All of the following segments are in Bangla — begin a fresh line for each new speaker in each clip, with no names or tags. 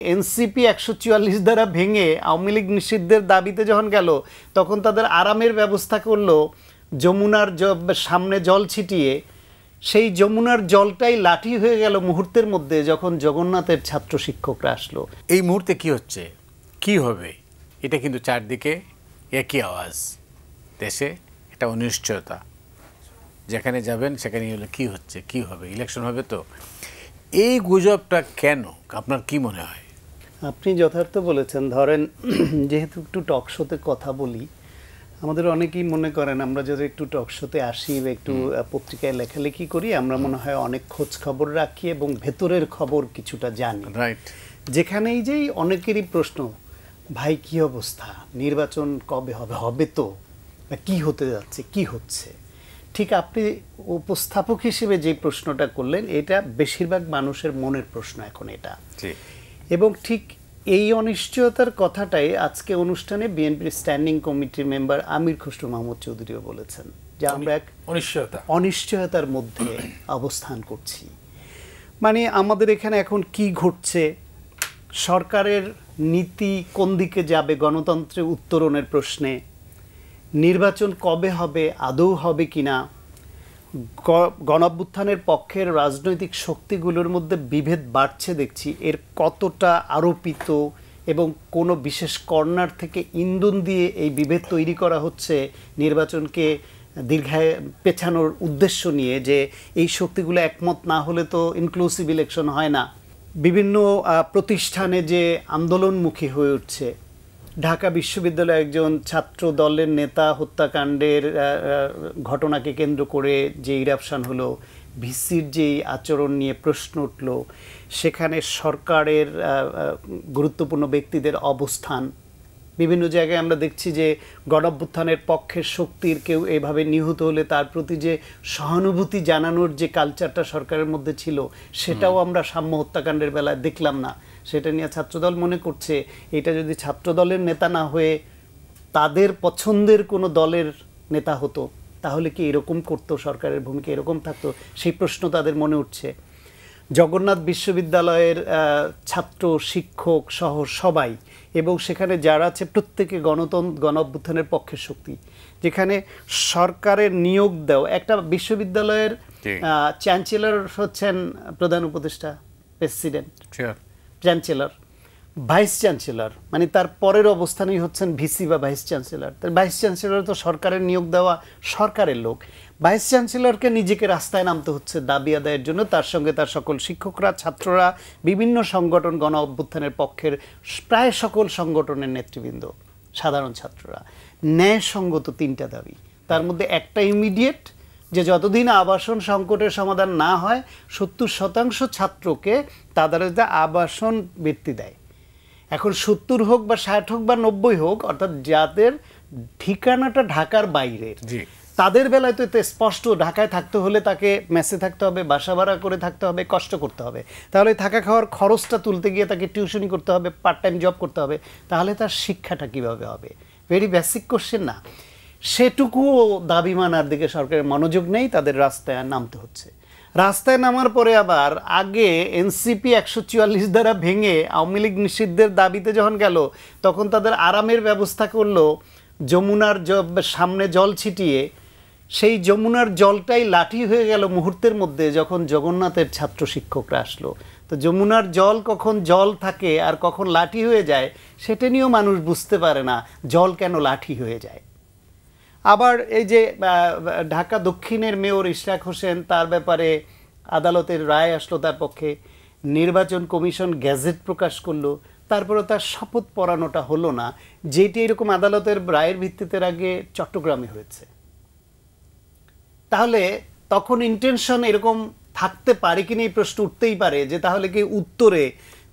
এনসিপি ১৪৪ ধারা ভেঙে আওয়ামী লীগ নিষিদ্ধের দাবিতে যখন গেল তখন তাদের আরামের ব্যবস্থা করলো যমুনার সামনে জল ছিটিয়ে। সেই যমুনার জলটাই লাঠি হয়ে গেল মুহূর্তের মধ্যে যখন জগন্নাথের ছাত্র শিক্ষকরা আসলো।
এই মুহূর্তে কি হচ্ছে, কি হবে, এটা কিন্তু চারদিকে একই আওয়াজ। দেশে একটা অনিশ্চয়তা, যেখানে যাবেন সেখানে হলে কি হচ্ছে, কি হবে, ইলেকশন হবে। তো এই গুজবটা কেন, আপনার কি মনে হয়?
আপনি যথার্থ বলেছেন। ধরেন, যেহেতু একটু টক শোতে কথা বলি, আমাদের অনেকেই মনে করেন আমরা যদি একটু টক শোতে আসি বা একটু পত্রিকায় লেখালেখি করি, আমরা মনে হয় অনেক খোঁজ খবর রাখি এবং ভেতরের খবর কিছুটা জানি।
রাইট।
যেখানেই যেই অনেকেরই প্রশ্ন, ভাই কি অবস্থা, নির্বাচন কবে হবে, হবে তো, বা কি হতে যাচ্ছে, কি হচ্ছে। ঠিক আপনি উপস্থাপক হিসেবে যে প্রশ্নটা করলেন, এটা বেশিরভাগ মানুষের মনের প্রশ্ন এখন এটা। এবং ঠিক এই অনিশ্চয়তার কথাটাই আজকে অনুষ্ঠানে বিএনপির স্ট্যান্ডিং কমিটির মেম্বার আমির খসরু মাহমুদ চৌধুরীও বলেছেন যে আমরা এক অনিশ্চয়তার মধ্যে অবস্থান করছি। মানে আমাদের এখানে এখন কি ঘটছে, সরকারের নীতি কোন দিকে যাবে গণতন্ত্রের উত্তরণের প্রশ্নে, নির্বাচন কবে হবে, আদৌ হবে কিনা, গণঅভ্যুত্থানের পক্ষের রাজনৈতিক শক্তিগুলোর মধ্যে বিভেদ বাড়ছে দেখছি, এর কতটা আরোপিত এবং কোনো বিশেষ কর্নার থেকে ইন্ধন দিয়ে এই বিভেদ তৈরি করা হচ্ছে নির্বাচনকে দীর্ঘায় পেছানোর উদ্দেশ্য নিয়ে, যে এই শক্তিগুলো একমত না হলে তো ইনক্লুসিভ ইলেকশন হয় না। বিভিন্ন প্রতিষ্ঠানে যে আন্দোলনমুখী হয়ে উঠছে, ঢাকা বিশ্ববিদ্যালয়ে একজন ছাত্র দলের নেতা হত্যাকাণ্ডের ঘটনাকে কেন্দ্র করে যে ইরাপশন হলো, ভিসির যেই আচরণ নিয়ে প্রশ্ন উঠল, সেখানে সরকারের গুরুত্বপূর্ণ ব্যক্তিদের অবস্থান, বিভিন্ন জায়গায় আমরা দেখছি যে গণঅভ্যুত্থানের পক্ষের শক্তির কেউ এভাবে নিহত হলে তার প্রতি যে সহানুভূতি জানানোর যে কালচারটা সরকারের মধ্যে ছিল, সেটাও আমরা সাম্য হত্যাকাণ্ডের বেলায় দেখলাম না। সেটা নিয়ে ছাত্রদল মনে করছে এটা যদি ছাত্রদলের নেতা না হয়ে তাদের পছন্দের কোনো দলের নেতা হতো তাহলে কি এরকম করতো, সরকারের ভূমিকা এরকম থাকতো, সেই প্রশ্ন তাদের মনে উঠছে। জগন্নাথ বিশ্ববিদ্যালয়ের ছাত্র শিক্ষক সহ সবাই, এবং সেখানে যারা আছে প্রত্যেকে গণঅভ্যুত্থানের পক্ষের শক্তি। যেখানে সরকারের নিয়োগ দেওয়া একটা বিশ্ববিদ্যালয়ের চ্যান্সেলর হচ্ছেন প্রধান উপদেষ্টা, প্রেসিডেন্ট, চ্যান্সেলর, ভাইস চ্যান্সেলর, মানে তার পরের অবস্থানেই হচ্ছেন ভিসি বা ভাইস চ্যান্সেলর। তার ভাইস চ্যান্সেলর তো সরকারের নিয়োগ দেওয়া সরকারের লোক। ভাইস চ্যান্সেলরকে নিজেকে রাস্তায় নামতে হচ্ছে দাবি আদায়ের জন্য। তার সঙ্গে তার সকল শিক্ষকরা, ছাত্ররা, বিভিন্ন সংগঠন, গণ অভ্যুত্থানের পক্ষের প্রায় সকল সংগঠনের নেতৃবৃন্দ, সাধারণ ছাত্ররা, ন্যায়সঙ্গত তিনটা দাবি। তার মধ্যে একটা ইমিডিয়েট, যে যতদিন আবাসন সংকটের সমাধান না হয় 70% ছাত্রকে তাদের আবাসন বৃত্তি দেয়। এখন 70 হোক বা 60 হোক বা 90 হোক, অর্থাৎ যাদের ঠিকানাটা ঢাকার বাইরের, তাদের বেলায় তো এতে স্পষ্ট, ঢাকায় থাকতে হলে তাকে মেসে থাকতে হবে, বাসা ভাড়া করে থাকতে হবে, কষ্ট করতে হবে। তাহলে থাকা খাওয়ার খরচটা তুলতে গিয়ে তাকে টিউশনি করতে হবে, পার্ট টাইম জব করতে হবে। তাহলে তার শিক্ষাটা কিভাবে হবে? ভেরি বেসিক কোশ্চেন না? সেটুকুও দাবি মানার দিকে সরকারের মনোযোগ নেই, তাদের রাস্তায় নামতে হচ্ছে। রাস্তায় নামার পরে আবার আগে এনসিপি ১৪৪ ধারা ভেঙে আওয়ামী লীগ নিষিদ্ধের দাবিতে যখন গেল তখন তাদের আরামের ব্যবস্থা করলো যমুনার সামনে জল ছিটিয়ে। সেই যমুনার জলটাই লাঠি হয়ে গেল মুহূর্তের মধ্যে যখন জগন্নাথের ছাত্র শিক্ষকরা আসলো। তো যমুনার জল কখন জল থাকে আর কখন লাঠি হয়ে যায় সেটা নিয়েও মানুষ বুঝতে পারে না, জল কেন লাঠি হয়ে যায়। আবার এই যে ঢাকা দক্ষিণের মেয়র ইশরাক হোসেন, তার ব্যাপারে আদালতের রায় আসলো তার পক্ষে, নির্বাচন কমিশন গ্যাজেট প্রকাশ করলো, তারপরে তার শপথ পড়ানোটা হলো না, যেটি এরকম আদালতের রায়ের ভিত্তিতে আগে চট্টগ্রামে হয়েছে। তাহলে তখন ইন্টেনশন এরকম থাকতে পারে কিনা এই প্রশ্ন উঠতেই পারে, যে তাহলে কি উত্তরে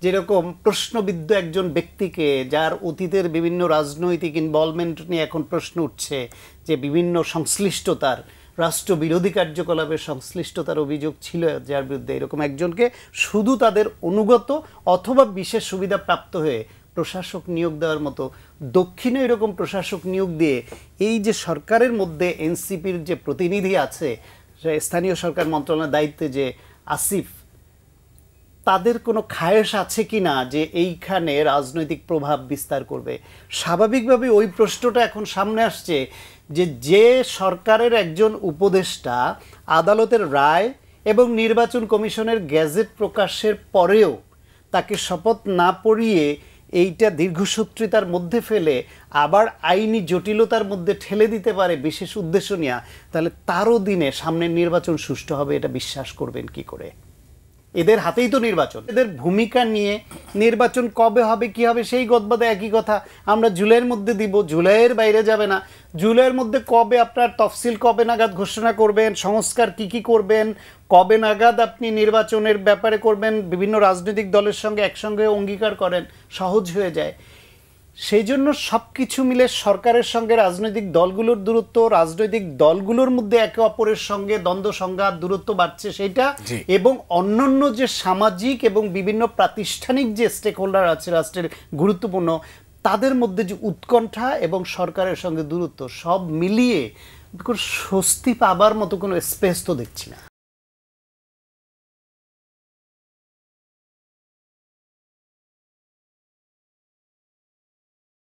যেরকম প্রশ্নবিদ্ধ একজন ব্যক্তিকে, যার অতীতের বিভিন্ন রাজনৈতিক ইনভলভমেন্ট নিয়ে এখন প্রশ্ন উঠছে, যে বিভিন্ন সংশ্লিষ্টতার, রাষ্ট্রবিরোধী কার্যকলাপের সংশ্লিষ্টতার অভিযোগ ছিল যার বিরুদ্ধে, এরকম একজনকে শুধু তাদের অনুগত অথবা বিশেষ সুবিধা প্রাপ্ত হয়ে প্রশাসক নিয়োগ দেওয়ার মতো দক্ষিণে এরকম প্রশাসক নিয়োগ দিয়ে এই যে সরকারের মধ্যে এনসিপির যে প্রতিনিধি আছে, স্থানীয় সরকার মন্ত্রণালয়ের দায়িত্বে যে আসিফ, তাদের কোনো খায়েশ আছে কি না যে এইখানে রাজনৈতিক প্রভাব বিস্তার করবে? স্বাভাবিকভাবে ওই প্রশ্নটা এখন সামনে আসছে যে সরকারের একজন উপদেষ্টা আদালতের রায় এবং নির্বাচন কমিশনের গেজেট প্রকাশের পরেও তাকে শপথ না পড়িয়ে এইটা দীর্ঘসূত্রিতার মধ্যে ফেলে আবার আইনি জটিলতার মধ্যে ঠেলে দিতে পারে বিশেষ উদ্দেশ্য নিয়ে, তাহলে তারও দিনে সামনের নির্বাচন সুষ্ঠু হবে এটা বিশ্বাস করবেন কি করে? এদের হাতেই তো নির্বাচন। এদের ভূমিকা নিয়ে নির্বাচন কবে হবে কি হবে সেই গদবাদে একই কথা, আমরা জুলাইয়ের মধ্যে দিব, জুলাইয়ের বাইরে যাবে না। জুলাইয়ের মধ্যে কবে আপনার তফসিল কবে নাগাদ ঘোষণা করবেন, সংস্কার কি করবেন, কবে নাগাদ আপনি নির্বাচনের ব্যাপারে করবেন, বিভিন্ন রাজনৈতিক দলের সঙ্গে একসঙ্গে অঙ্গীকার করেন, সহজ হয়ে যায়। সেই জন্য সব কিছু মিলে সরকারের সঙ্গে রাজনৈতিক দলগুলোর দূরত্ব, রাজনৈতিক দলগুলোর মধ্যে একে অপরের সঙ্গে দ্বন্দ্ব সংঘাত দূরত্ব বাড়ছে সেইটা, এবং অন্যান্য যে সামাজিক এবং বিভিন্ন প্রাতিষ্ঠানিক যে স্টেক হোল্ডার আছে রাষ্ট্রের গুরুত্বপূর্ণ, তাদের মধ্যে যে উৎকণ্ঠা এবং সরকারের সঙ্গে দূরত্ব, সব মিলিয়ে স্বস্তি পাবার মতো কোনো স্পেস তো দেখছি না।